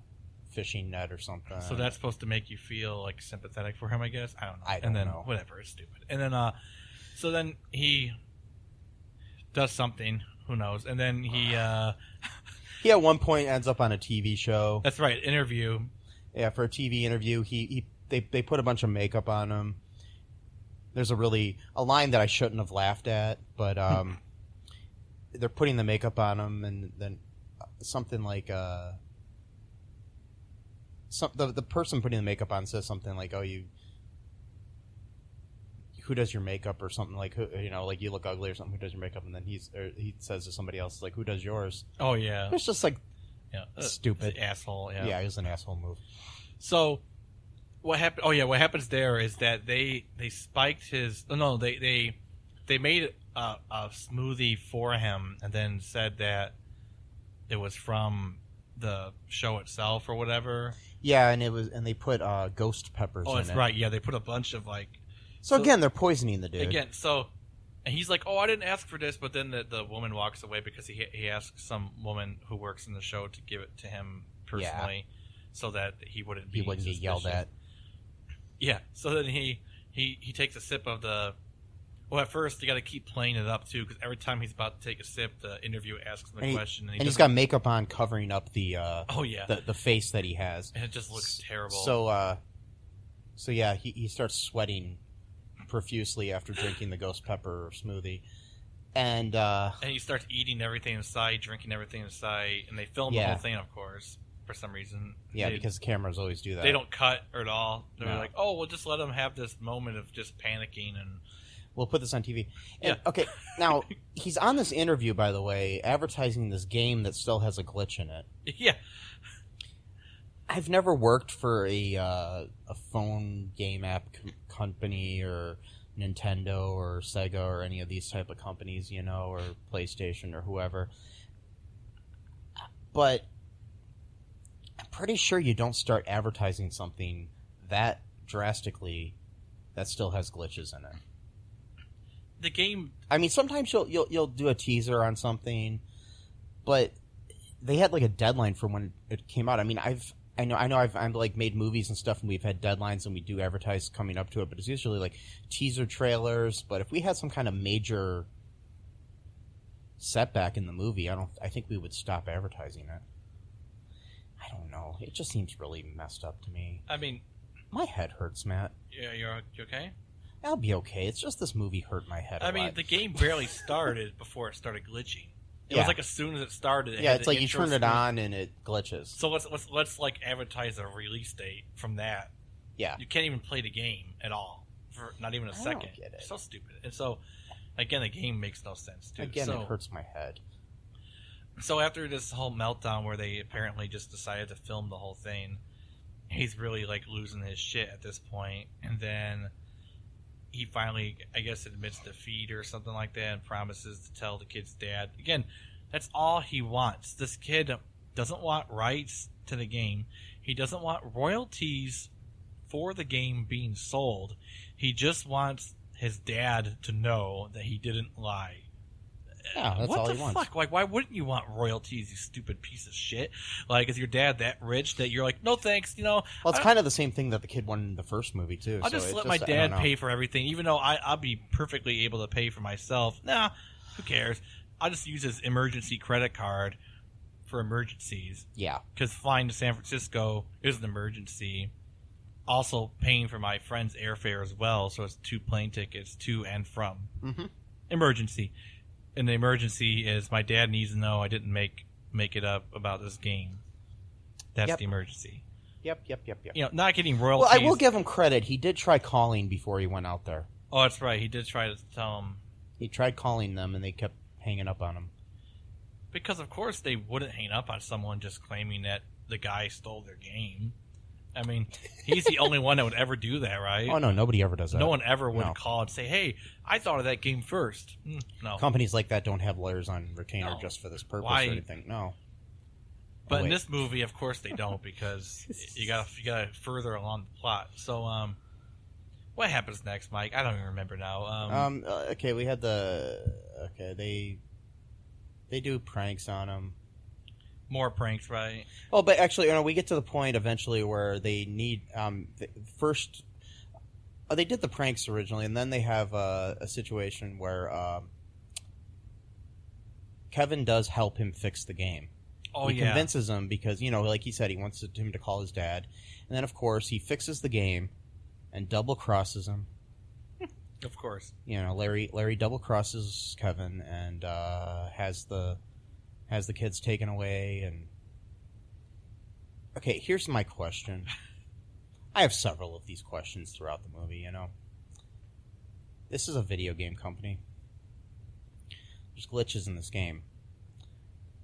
fishing net or something. So that's supposed to make you feel like sympathetic for him, I guess. I don't know. I don't know. Whatever, it's stupid. And then so then he does something, who knows? And then he he at one point ends up on a TV show. That's right, interview. Yeah, for a TV interview, they put a bunch of makeup on him. There's a line that I shouldn't have laughed at, but they're putting the makeup on him, and then something like the person putting the makeup on says something like, "Oh, who does your makeup?" or something like, like you look ugly or something. Who does your makeup? And then he says to somebody else like, "Who does yours?" Oh yeah, it's just like stupid asshole. Yeah, it was an asshole move. So what happened? Oh yeah, what happens there is that they spiked his. No, they made a smoothie for him and then said that it was from the show itself or whatever. Yeah, and they put ghost peppers. Oh, that's in it. Right. Yeah, they put a bunch of like. So again, they're poisoning the dude. Again, and he's like, "Oh, I didn't ask for this," but then the woman walks away because he asks some woman who works in the show to give it to him personally, so that he wouldn't get yelled at. Yeah. So then he takes a sip of the. Well, at first you got to keep playing it up too, because every time he's about to take a sip, the interviewer asks him a question, and he's got makeup on covering up the oh yeah the face that he has, and it just looks terrible. So So yeah, he starts sweating profusely after drinking the ghost pepper smoothie. And he starts eating everything inside, drinking everything inside, and they film the whole thing, of course, for some reason. Yeah, because the cameras always do that. They don't cut at all. They're like, oh, we'll just let them have this moment of just panicking, and we'll put this on TV. And, okay, now, he's on this interview, by the way, advertising this game that still has a glitch in it. Yeah. I've never worked for a phone game app company or Nintendo or Sega or any of these type of companies, you know, or PlayStation or whoever. But I'm pretty sure you don't start advertising something that drastically that still has glitches in it. The game... I mean, sometimes you'll do a teaser on something, but they had like a deadline for when it came out. I mean, I've like made movies and stuff, and we've had deadlines, and we do advertise coming up to it, but it's usually like teaser trailers. But if we had some kind of major setback in the movie, I think we would stop advertising it. I don't know. It just seems really messed up to me. I mean, my head hurts, Matt. Yeah, you okay? I'll be okay. It's just this movie hurt my head. I mean, the game barely started before it started glitching. It was like as soon as it started. It's like you turn it on and it glitches. So let's like advertise a release date from that. Yeah, you can't even play the game at all for not even a second. Don't get it. It's so stupid. And so again, the game makes no sense too. Again, it hurts my head. So after this whole meltdown where they apparently just decided to film the whole thing, he's really like losing his shit at this point, and then he finally, I guess, admits defeat or something like that and promises to tell the kid's dad. Again, that's all he wants. This kid doesn't want rights to the game. He doesn't want royalties for the game being sold. He just wants his dad to know that he didn't lie. Yeah, that's all he wants. What the fuck? Like, why wouldn't you want royalties, you stupid piece of shit? Like, is your dad that rich that you're like, no thanks, you know? Well, it's kind of the same thing that the kid won in the first movie, too. I'll just let my dad pay for everything, even though I'll be perfectly able to pay for myself. Nah, who cares? I'll just use his emergency credit card for emergencies. Yeah. Because flying to San Francisco is an emergency. Also paying for my friend's airfare as well, so it's 2 plane tickets to and from. Mm-hmm. Emergency. And the emergency is my dad needs to know I didn't make it up about this game. That's the emergency. Yep. You know, not getting royalties. Well, I will give him credit. He did try calling before he went out there. Oh, that's right. He did try to tell him. He tried calling them, and they kept hanging up on him. Because, of course, they wouldn't hang up on someone just claiming that the guy stole their game. I mean, he's the only one that would ever do that, right? Oh, no, nobody ever does that. No one ever would call and say, hey, I thought of that game first. No. Companies like that don't have lawyers on retainer just for this purpose or anything. No. But in this movie, of course, they don't because you gotta further along the plot. So, what happens next, Mike? I don't even remember now. Okay, we had they do pranks on him. More pranks, right? Oh, but actually, we get to the point eventually where they need first. They did the pranks originally, and then they have a situation where Kevin does help him fix the game. Oh, he convinces him because like he said, he wants him to call his dad, and then of course he fixes the game and double crosses him. Of course, Larry double crosses Kevin and has the kids taken away. And okay, here's my question. I have several of these questions throughout the movie. This is a video game company. There's glitches in this game.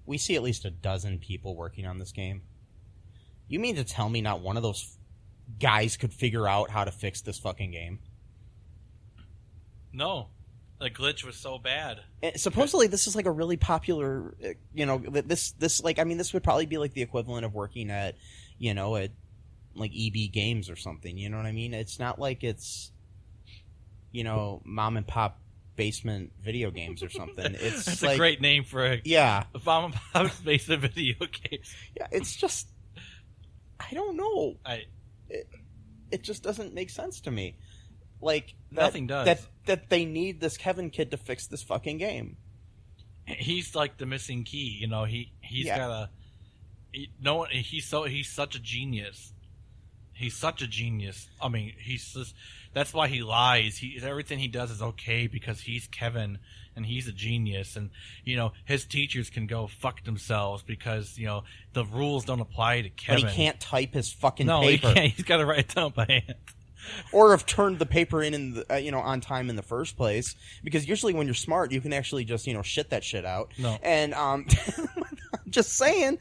We see at least a dozen people working on this game. You mean to tell me not one of those guys could figure out how to fix this fucking game? No. The glitch was so bad. And supposedly, this is like a really popular, this would probably be like the equivalent of working at, at like EB Games or something. You know what I mean? It's not like it's, mom and pop basement video games or something. It's That's like, a great name for a mom and pop basement video games. Yeah, it's just, I don't know. It just doesn't make sense to me. Like nothing does. That they need this Kevin kid to fix this fucking game. He's like the missing key. He's got a. He's such a genius. He's such a genius. I mean, that's why he lies. Everything he does is okay because he's Kevin and he's a genius. And, his teachers can go fuck themselves because, the rules don't apply to Kevin. But he can't type his fucking paper. No, he can't. He's got to write it down by hand. Or have turned the paper in the, on time in the first place. Because usually when you're smart, you can actually just, shit that shit out. No. And, just saying.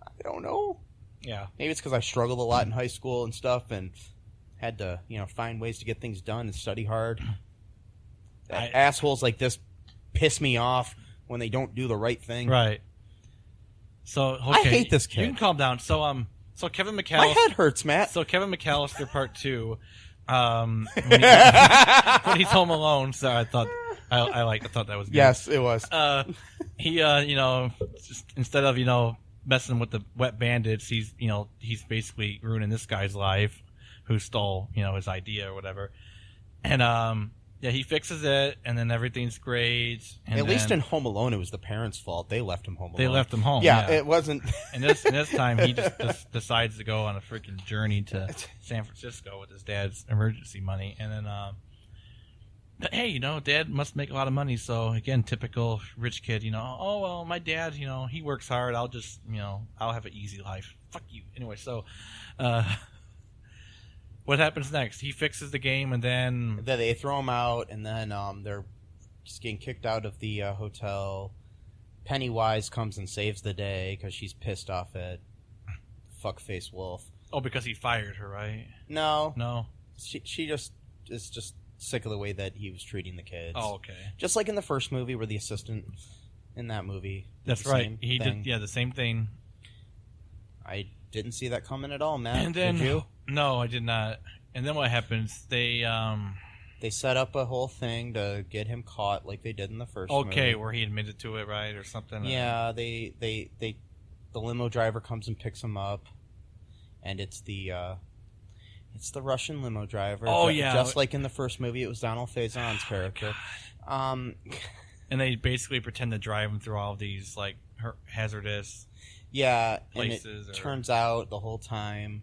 I don't know. Yeah. Maybe it's because I struggled a lot in high school and stuff and had to, find ways to get things done and study hard. Assholes like this piss me off when they don't do the right thing. Right. So, okay. I hate this kid. You can calm down. So Kevin McAllister. My head hurts, Matt. So Kevin McAllister Part 2, when he's home alone. So I thought that was good. Yes, it was. He just, instead of messing with the wet bandits, he's basically ruining this guy's life, who stole his idea or whatever. And he fixes it, and then everything's great. And at least in Home Alone, it was the parents' fault. They left him home alone. They left him home. Yeah, it wasn't. And this time, he just decides to go on a freaking journey to San Francisco with his dad's emergency money, and then. But hey, Dad must make a lot of money. So again, typical rich kid. Oh well, my dad, he works hard. I'll just, I'll have an easy life. Fuck you. Anyway, so, what happens next? He fixes the game, and then they throw him out, and then they're just getting kicked out of the hotel. Pennywise comes and saves the day because she's pissed off at fuckface Wolf. Oh, because he fired her, right? No. She just is just sick of the way that he was treating the kids. Oh, okay. Just like in the first movie where the assistant in that movie. That's right. He did, the same thing. I didn't see that coming at all, Matt. And then, did you? No, I did not. And then what happens? They set up a whole thing to get him caught like they did in the first movie. Okay, where he admitted to it, right, or something? Yeah, the limo driver comes and picks him up, and it's the Russian limo driver. Oh, yeah. Just like in the first movie, it was Donald Faison's character. And they basically pretend to drive him through all of these, like, hazardous places. And it turns out the whole time,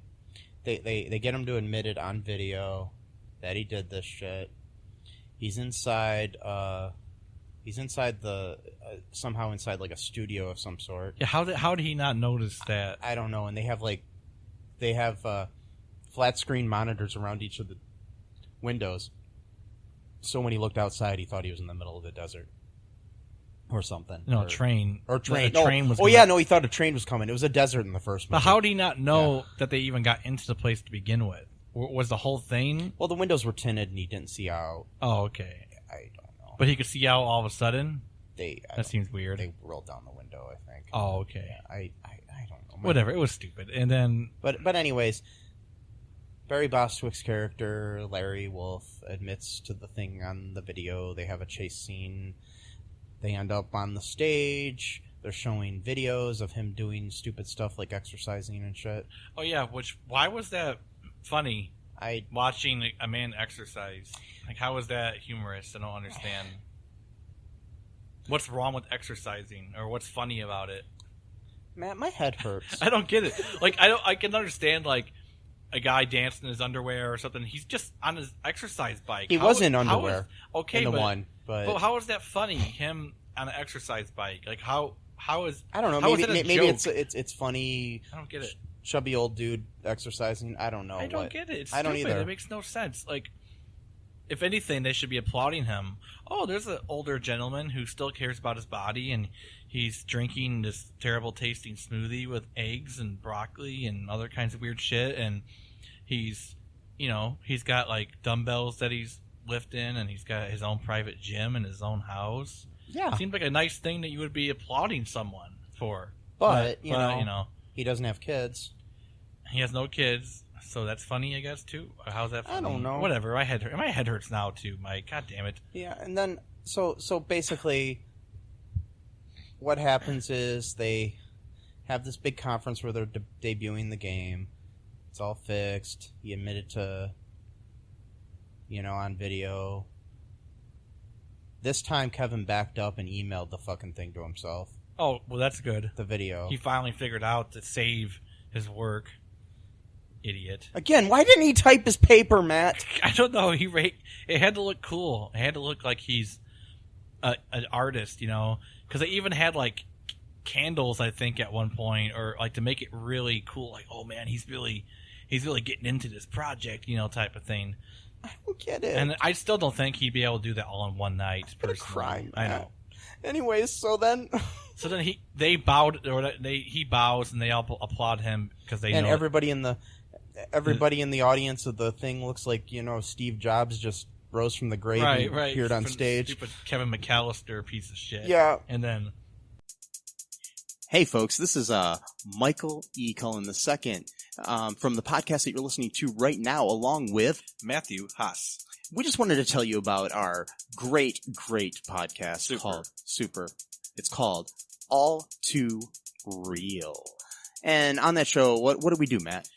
they get him to admit it on video that he did this shit. He's inside somehow inside, like, a studio of some sort. Yeah, how did he not notice that? I don't know, and they have flat screen monitors around each of the windows. So when he looked outside, he thought he was in the middle of the desert or something. No, train. Or train. No, train was. Oh, yeah, no, he thought a train was coming. It was a desert in the first movie. But how did he not know that they even got into the place to begin with? Was the whole thing? Well, the windows were tinted and he didn't see out. Oh, okay. I don't know. But he could see out all of a sudden? That seems weird. They rolled down the window, I think. Oh, okay. Yeah, I don't know. Whatever, it was stupid. And then... But anyways... Barry Bostwick's character, Larry Wolf, admits to the thing on the video. They have a chase scene. They end up on the stage. They're showing videos of him doing stupid stuff like exercising and shit. Oh, yeah, why was that funny? Watching a man exercise. Like, how is that humorous? I don't understand. What's wrong with exercising? Or what's funny about it? Matt, my head hurts. I don't get it. Like, I can understand, like, a guy dancing in his underwear or something. He's just on his exercise bike. He was in underwear. Okay, but how is that funny? Him on an exercise bike. Like how is? I don't know. Maybe it's funny. I don't get it. Chubby old dude exercising. I don't know. I don't get it. It's I don't stupid. either. It makes no sense. Like, if anything, they should be applauding him. Oh, there's an older gentleman who still cares about his body, and he's drinking this terrible tasting smoothie with eggs and broccoli and other kinds of weird shit, and he's got like dumbbells that he's lifting, and he's got his own private gym in his own house. Yeah, it seems like a nice thing that you would be applauding someone for. But you know, he doesn't have kids. He has no kids, so that's funny, I guess, too. How's that funny? I don't know. Whatever. My head hurts now too, Mike. God damn it. Yeah, and then so basically, what happens is they have this big conference where they're debuting the game. It's all fixed. He admitted to, on video. This time, Kevin backed up and emailed the fucking thing to himself. Oh, well, that's good. The video. He finally figured out to save his work. Idiot. Again, why didn't he type his paper, Matt? I don't know. It had to look cool. It had to look like he's an artist, you know, because they even had like candles, I think, at one point, or like to make it really cool. Like, oh man, he's really getting into this project, you know, type of thing. I don't get it. And I still don't think he'd be able to do that all in one night. I'm gonna cry, I know. Anyways, so then he bows and they all applaud him because they and know everybody in the audience of the thing looks like, you know, Steve Jobs just rose from the grave and appeared on stage. Stupid Kevin McAllister piece of shit. Yeah. And then, hey folks, this is Michael E. Cullen II from the podcast that you're listening to right now, along with Matthew Haas. We just wanted to tell you about our great podcast called Super. It's called All Too Real. And on that show, what do we do, Matt?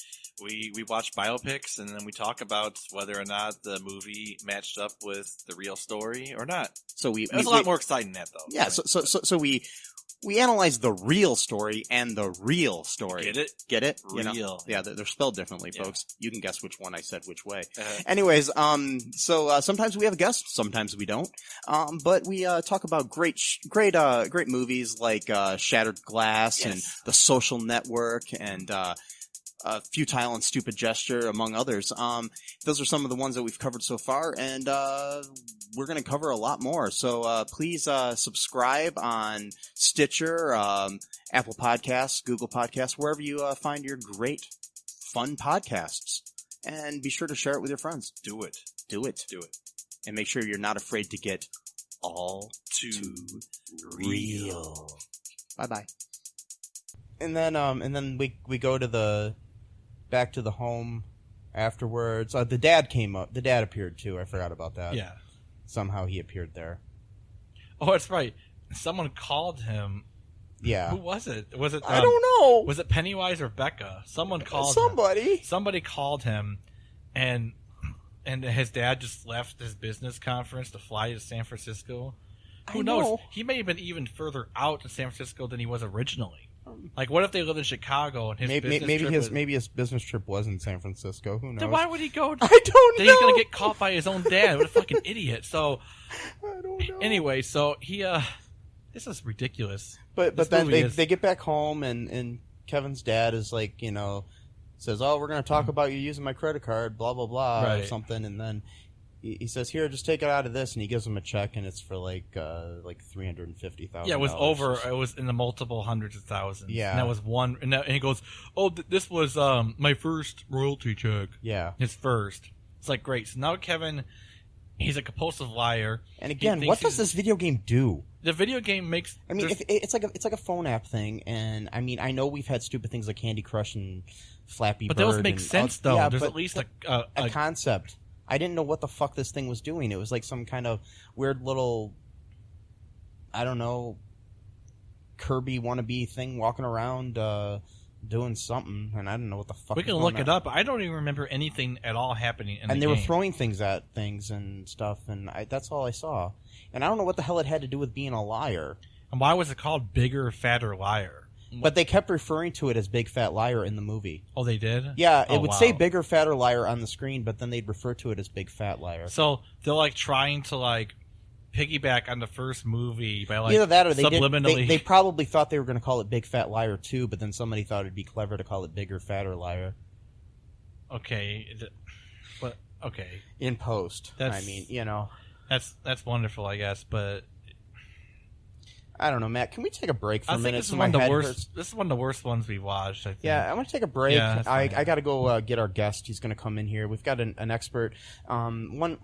We watch biopics, and then we talk about whether or not the movie matched up with the real story or not. So it was a lot more exciting than that, though. Yeah, so we analyze the real story and the real story. Get it? Get it? Real. You know? Yeah, they're spelled differently, folks. You can guess which one I said which way. Uh-huh. Anyways, so sometimes we have a guest, sometimes we don't. But we talk about great movies like Shattered Glass and The Social Network and Futile and Stupid Gesture, among others. Those are some of the ones that we've covered so far, and we're going to cover a lot more. So please subscribe on Stitcher, Apple Podcasts, Google Podcasts, wherever you find your great, fun podcasts. And be sure to share it with your friends. Do it. And make sure you're not afraid to get all too real. Bye-bye. And then we go to back to the home afterwards. The dad came up. The dad appeared too. I forgot about that. yeah. Somehow he appeared there. Oh, that's right. Someone called him. Yeah. Who was it? Was it? I don't know. Was it Pennywise or Becca? Someone called somebody. Somebody called him, and his dad just left his business conference to fly to San Francisco. Who knows? He may have been even further out in San Francisco than he was originally. Like, what if they lived in Chicago and maybe his business trip was in San Francisco? Who knows? Then why would he go? I don't know. Then he's gonna get caught by his own dad. What a fucking idiot! So, I don't know. Anyway, so he this is ridiculous. But then they get back home and Kevin's dad is like, you know, says, "Oh, we're gonna talk about you using my credit card, blah blah blah," or something, and then he says, "Here, just take it out of this," and he gives him a check, and it's for like $350,000. Yeah, it was over. It was in the multiple hundreds of thousands. Yeah, and that was one. And he goes, "Oh, this was my first royalty check." Yeah, his first. It's like, great. So now Kevin, he's a compulsive liar. And again, what does this video game do? The video game makes. I mean, it's like a phone app thing, and I mean, I know we've had stupid things like Candy Crush and Flappy Bird. But those make sense, though. Yeah, there's at least a concept. I didn't know what the fuck this thing was doing. It was like some kind of weird little, I don't know, Kirby wannabe thing walking around doing something, and I didn't know what the fuck. We can look it up. I don't even remember anything at all happening in the game. And they were throwing things at things and stuff, and that's all I saw. And I don't know what the hell it had to do with being a liar. And why was it called Bigger, Fatter Liar? But they kept referring to it as Big Fat Liar in the movie. Oh, they did? Yeah, it would say Bigger, Fatter Liar on the screen, but then they'd refer to it as Big Fat Liar. So they're like trying to like piggyback on the first movie by like either that or subliminally. They probably thought they were going to call it Big Fat Liar 2, but then somebody thought it'd be clever to call it Bigger, Fatter Liar. Okay, but okay. In post, I mean, you know, that's wonderful, I guess, but. I don't know, Matt. Can we take a break for a minute? This is one of the worst. This is one of the worst ones we watched. I think. Yeah, I'm gonna take a break. Yeah, I got to go get our guest. He's gonna come in here. We've got an expert. I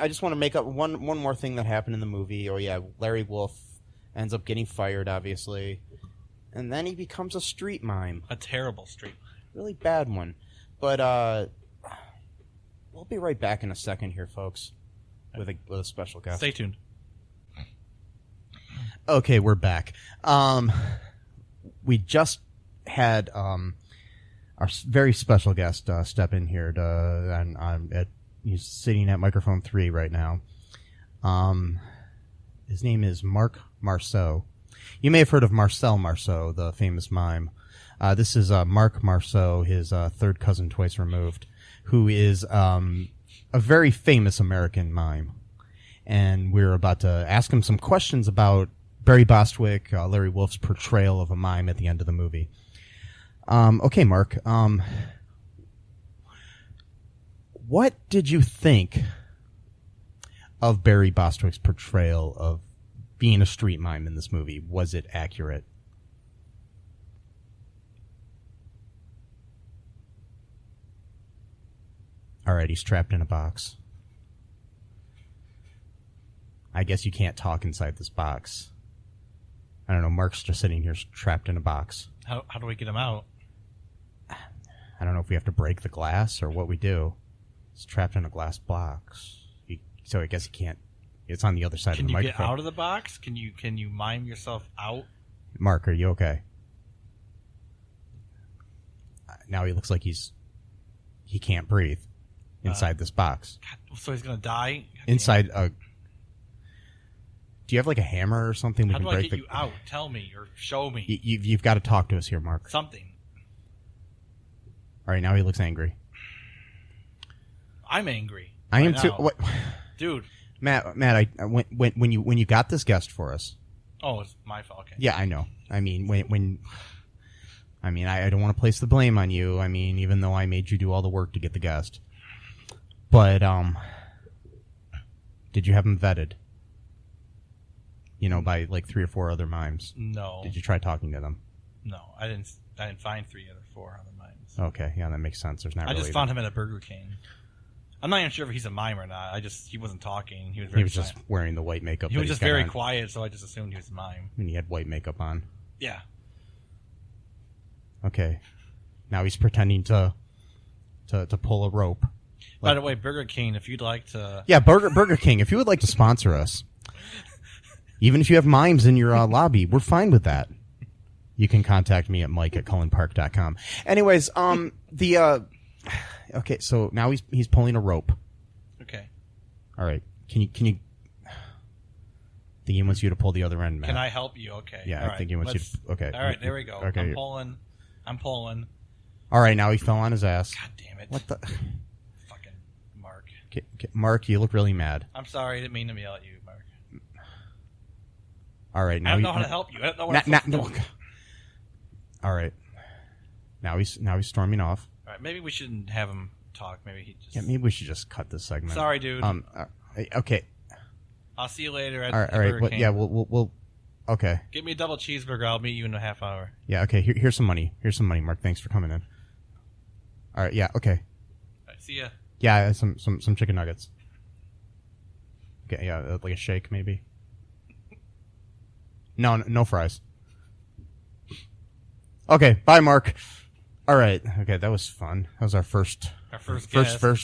just want to make up one more thing that happened in the movie. Oh yeah, Larry Wolf ends up getting fired, obviously, and then he becomes a street mime. A terrible street mime. Really bad one. But we'll be right back in a second here, folks, with a special guest. Stay tuned. Okay, we're back. We just had our very special guest step in here. He's sitting at microphone 3 right now. His name is Marc Marceau. You may have heard of Marcel Marceau, the famous mime. This is Mark Marceau, his third cousin twice removed, who is a very famous American mime. And we're about to ask him some questions about Barry Bostwick, Larry Wolf's portrayal of a mime at the end of the movie. Okay, Mark. What did you think of Barry Bostwick's portrayal of being a street mime in this movie? Was it accurate? All right, he's trapped in a box. I guess you can't talk inside this box. I don't know, Mark's just sitting here trapped in a box. How do we get him out? I don't know if we have to break the glass or what we do. He's trapped in a glass box. So I guess he can't. It's on the other side of the microphone. Can you get out of the box? Can you mime yourself out? Mark, are you okay? Now he looks like he can't breathe inside this box. God, so he's gonna die inside a. Do you have like a hammer or something? How do I get you out? Tell me or show me. You've got to talk to us here, Mark. Something. All right, now he looks angry. I'm angry. I am too. What? Dude. Matt, when you got this guest for us. Oh, it's my fault. Okay. Yeah, I know. I mean, I don't want to place the blame on you. I mean, even though I made you do all the work to get the guest. But did you have him vetted? You know, by like 3 or 4 other mimes. No. Did you try talking to them? No, I didn't find 3 or 4 other mimes. Okay, yeah, that makes sense. There's not. I just found him at a Burger King. I'm not even sure if he's a mime or not. He wasn't talking. He was just wearing the white makeup. He was just very quiet, so I just assumed he was a mime. And he had white makeup on. Yeah. Okay. Now he's pretending to pull a rope. By the way, Burger King, if you'd like to... Yeah, Burger King, if you would like to sponsor us, even if you have mimes in your lobby, we're fine with that. You can contact me at mike@cullenpark.com. Anyways, okay, so now he's pulling a rope. Okay. All right. Can you think he wants you to pull the other end, Matt. Can I help you? Okay. Yeah, I think he wants you to... Okay. All right, there we go. Okay. I'm pulling. All right, now he fell on his ass. God damn it. What the... Fucking Mark. Okay, Mark, you look really mad. I'm sorry. I didn't mean to yell at you, Mark. All right, now I don't know how to help you. I don't know what I'm supposed to do. All right. Now he's storming off. All right, maybe we shouldn't have him talk. Maybe he just... Yeah, maybe we should just cut this segment. Sorry, dude. Okay. I'll see you later at all right. Burger King. Yeah, we'll. Okay. Get me a double cheeseburger. I'll meet you in a half hour. Yeah. Okay. Here's some money. Here's some money, Mark. Thanks for coming in. All right. Yeah. Okay. All right, see ya. Yeah. Some chicken nuggets. Okay. Yeah. Like a shake, maybe. No fries. Okay. Bye, Mark. All right. Okay. That was fun. That was our first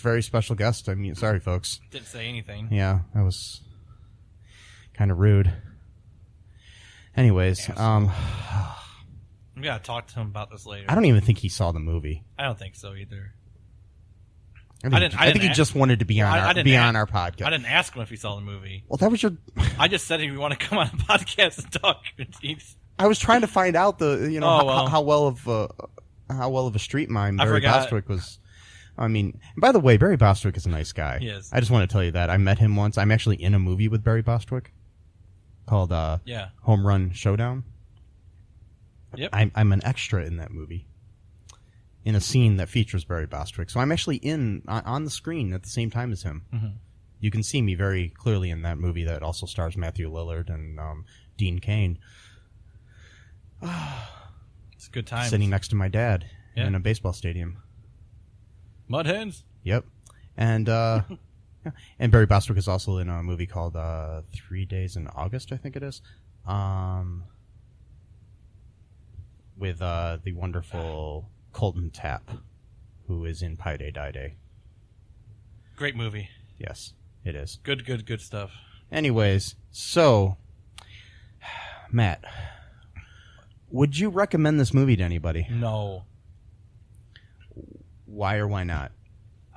very special guest. I mean, sorry, folks. Didn't say anything. Yeah. That was kind of rude. Anyways, we gotta talk to him about this later. I don't even think he saw the movie. I don't think so either. I think he just wanted to be on our podcast. I didn't ask him if he saw the movie. Well, that was your. I just said if you want to come on a podcast and talk. I was trying to find out how well of a street mime Barry Bostwick was. I mean, by the way, Barry Bostwick is a nice guy. He is. I just want to tell you that I met him once. I'm actually in a movie with Barry Bostwick called Home Run Showdown. Yep. I'm an extra in that movie, in a scene that features Barry Bostwick. So I'm actually on the screen at the same time as him. Mm-hmm. You can see me very clearly in that movie that also stars Matthew Lillard and Dean Cain. It's a good time. Sitting next to my dad in a baseball stadium. Mud Hens? Yep. And and Barry Bostwick is also in a movie called 3 Days in August, I think it is. With the wonderful Colton Tapp, who is in Pi Day Die Day. Great movie. Yes, it is. Good stuff. Anyways, so, Matt, would you recommend this movie to anybody? No. Why or why not?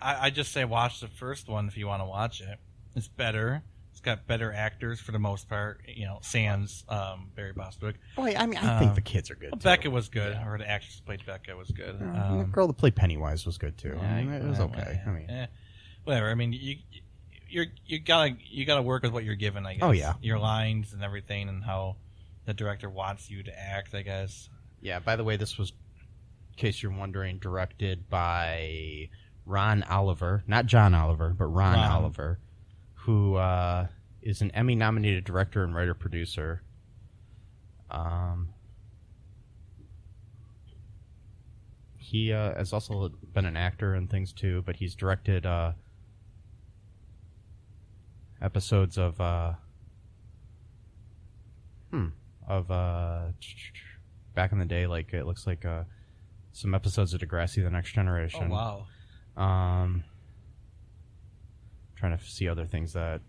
I just say watch the first one if you want to watch it. It's better. It's got better actors for the most part. Sans Barry Bostwick. Boy, I mean, I think the kids are good. Well, too. Becca was good. Or the actress who played Becca was good. The girl that played Pennywise was good too. I mean, it was okay. I mean, whatever. I mean, you gotta work with what you're given. I guess. Oh, yeah. Your lines and everything, and how the director wants you to act. I guess. Yeah. By the way, this was, in case you're wondering, directed by Ron Oliver, not John Oliver, but Ron Oliver, who is an Emmy-nominated director and writer-producer. He has also been an actor and things too, but he's directed episodes of back in the day, like it looks like some episodes of Degrassi: The Next Generation. Oh wow! Trying to see other things that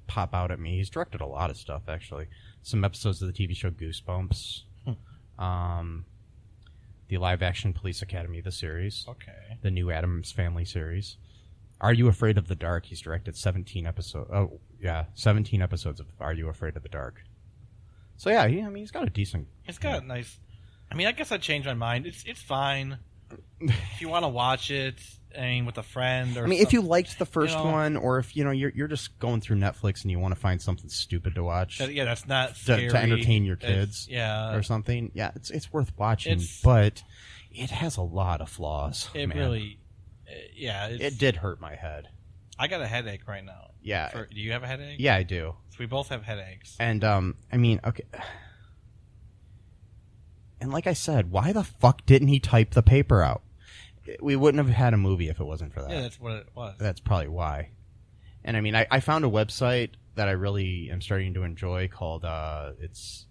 pop out at me. He's directed a lot of stuff, actually. Some episodes of the TV show Goosebumps. The live-action Police Academy, the series. Okay. The new Addams Family series. Are You Afraid of the Dark? He's directed 17 episodes. Oh, yeah, 17 episodes of Are You Afraid of the Dark? So yeah, he's got a decent. It's got a nice. I mean, I guess I changed my mind. It's fine if you want to watch it. I mean, with a friend or. I mean, if you liked the first one, or if you're just going through Netflix and you want to find something stupid to watch. Yeah, that's not scary. To entertain your kids. Yeah. Or something. Yeah, it's worth watching, but it has a lot of flaws. It man. Really. Yeah. It did hurt my head. I got a headache right now. Yeah. Do you have a headache? Yeah, I do. So we both have headaches. And I mean, okay. And like I said, why the fuck didn't he type the paper out? We wouldn't have had a movie if it wasn't for that. Yeah, that's what it was. That's probably why. And I mean, I found a website that I really am starting to enjoy called it's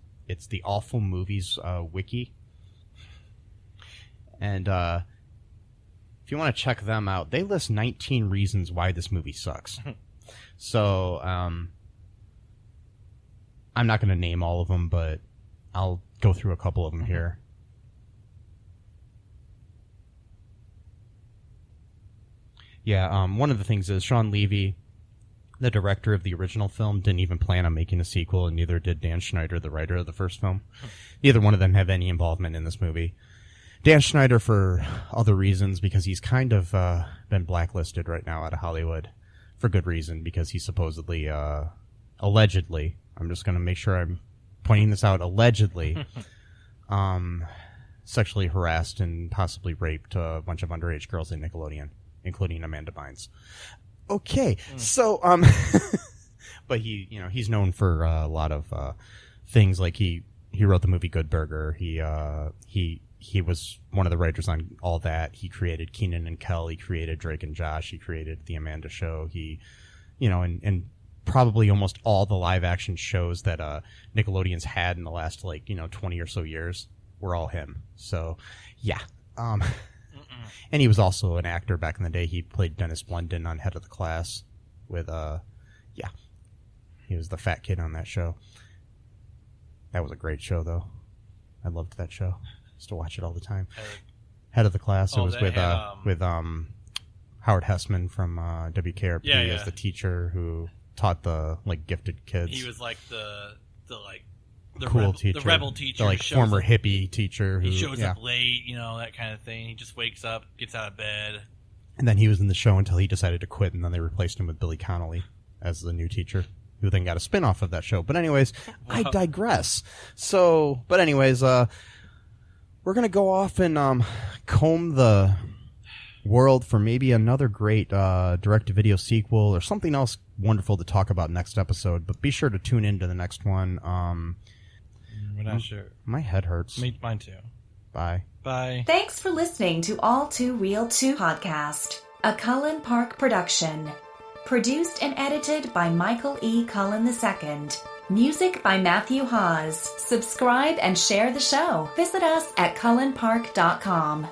the Awful Movies Wiki. And if you want to check them out, they list 19 reasons why this movie sucks. So I'm not going to name all of them, but I'll go through a couple of them here. Yeah, one of the things is Sean Levy, the director of the original film, didn't even plan on making a sequel, and neither did Dan Schneider, the writer of the first film. Neither one of them have any involvement in this movie. Dan Schneider for other reasons, because he's kind of been blacklisted right now out of Hollywood for good reason, because he supposedly, allegedly, I'm just going to make sure I'm pointing this out, allegedly, sexually harassed and possibly raped a bunch of underage girls in Nickelodeon, including Amanda Bynes. Okay, so, but he's known for a lot of things, like he wrote the movie Good Burger. He was one of the writers on all that. He created Kenan and Kel. He created Drake and Josh. He created The Amanda Show. He, and probably almost all the live action shows that Nickelodeon's had in the last 20 or so years were all him. So, yeah. And he was also an actor back in the day. He played Dennis Blunden on Head of the Class with he was the fat kid on that show. That was a great show, though. I loved that show. Used to watch it all the time. Head of the Class. It was with Howard Hessman from WKRP as the teacher who taught the gifted kids. He was like the cool teacher, the rebel teacher, the former hippie teacher. He shows up late, that kind of thing. He just wakes up, gets out of bed. And then he was in the show until he decided to quit, and then they replaced him with Billy Connolly as the new teacher, who then got a spin-off of that show. But anyways, I digress. So, but anyways, we're going to go off and comb the world for maybe another great direct-to-video sequel or something else wonderful to talk about next episode. But be sure to tune into the next one. We're not sure. My head hurts. Mine too. Bye. Bye. Thanks for listening to All2ReelToo podcast, a Cullen Park production. Produced and edited by Michael E. Cullen II. Music by Matthew Hawes. Subscribe and share the show. Visit us at cullenpark.com.